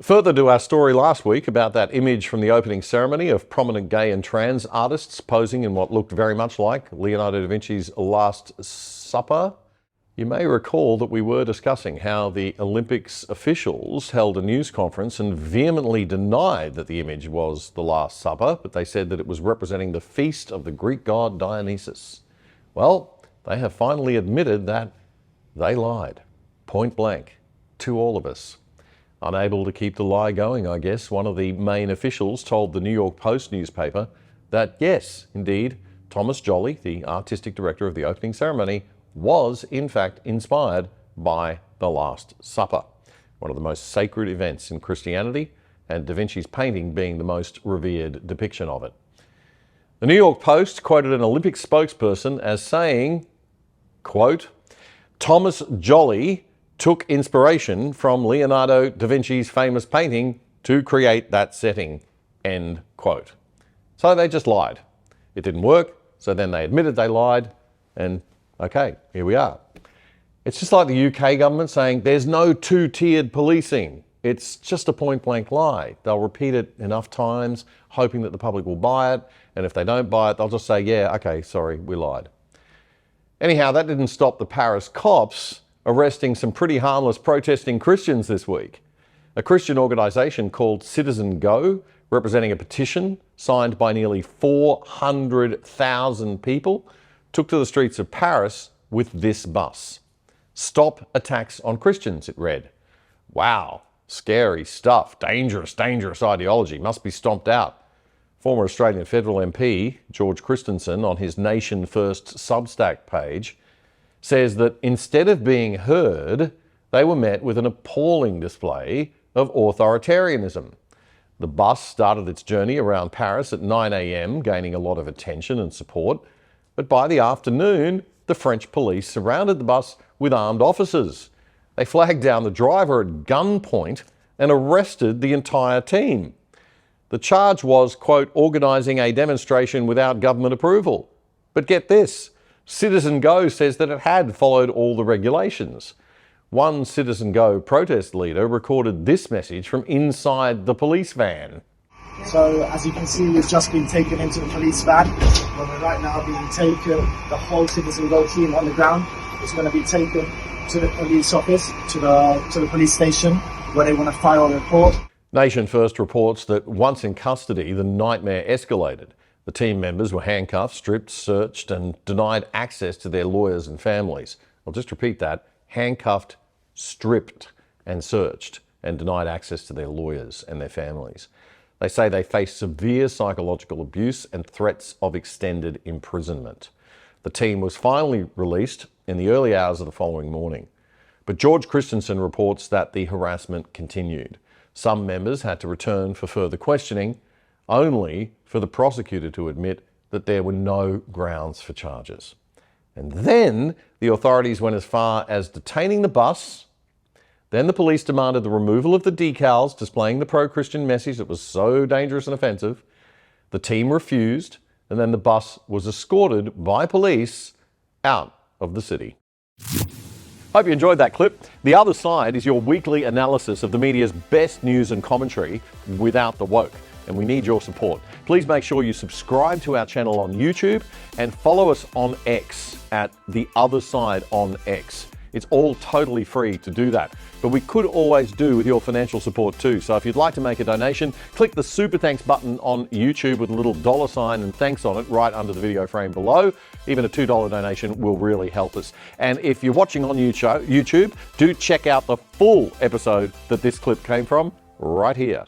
Further to our story last week about that image from the opening ceremony of prominent gay and trans artists posing in what looked very much like Leonardo da Vinci's Last Supper, you may recall that we were discussing how the Olympics officials held a news conference and vehemently denied that the image was the Last Supper, but they said that it was representing the feast of the Greek god Dionysus. Well, they have finally admitted that they lied, point blank, to all of us. Unable to keep the lie going, I guess, one of the main officials told the New York Post newspaper that yes, indeed, Thomas Joly, the artistic director of the opening ceremony, was in fact inspired by the Last Supper, one of the most sacred events in Christianity, and Da Vinci's painting being the most revered depiction of it. The New York Post quoted an Olympic spokesperson as saying, quote, "Thomas Joly took inspiration from Leonardo da Vinci's famous painting to create that setting," end quote. So they just lied. It didn't work, so then they admitted they lied, and okay, here we are. It's just like the UK government saying there's no two-tiered policing. It's just a point-blank lie. They'll repeat it enough times, hoping that the public will buy it, and if they don't buy it, they'll just say, yeah, okay, sorry, we lied. Anyhow, that didn't stop the Paris cops arresting some pretty harmless protesting Christians this week. A Christian organisation called Citizen Go, representing a petition signed by nearly 400,000 people, took to the streets of Paris with this bus. "Stop attacks on Christians," it read. Wow, scary stuff. Dangerous, dangerous ideology. Must be stomped out. Former Australian federal MP George Christensen, on his Nation First Substack page, says that instead of being heard, they were met with an appalling display of authoritarianism. The bus started its journey around Paris at 9 a.m, gaining a lot of attention and support, but by the afternoon, the French police surrounded the bus with armed officers. They flagged down the driver at gunpoint and arrested the entire team. The charge was, quote, organising a demonstration without government approval. But get this, Citizen Go says that it had followed all the regulations. One Citizen Go protest leader recorded this message from inside the police van. So, as you can see, we've just been taken into the police van, where we're right now being taken, the whole Citizen Go team on the ground is going to be taken to the police office, to the police station, where they want to file a report. Nation First reports that once in custody, the nightmare escalated. The team members were handcuffed, stripped, searched, and denied access to their lawyers and families. I'll just repeat that. Handcuffed, stripped, and searched, and denied access to their lawyers and their families. They say they face severe psychological abuse and threats of extended imprisonment. The team was finally released in the early hours of the following morning. But George Christensen reports that the harassment continued. Some members had to return for further questioning, only for the prosecutor to admit that there were no grounds for charges. And then the authorities went as far as detaining the bus. Then the police demanded the removal of the decals displaying the pro-Christian message that was so dangerous and offensive. The team refused, and then the bus was escorted by police out of the city. Hope you enjoyed that clip. The Other Side is your weekly analysis of the media's best news and commentary without the woke, and we need your support. Please make sure you subscribe to our channel on YouTube and follow us on X at The Other Side on X. It's all totally free to do that, but we could always do with your financial support too. So if you'd like to make a donation, click the Super Thanks button on YouTube with a little $ and thanks on it right under the video frame below. Even a $2 donation will really help us. And if you're watching on YouTube, do check out the full episode that this clip came from right here.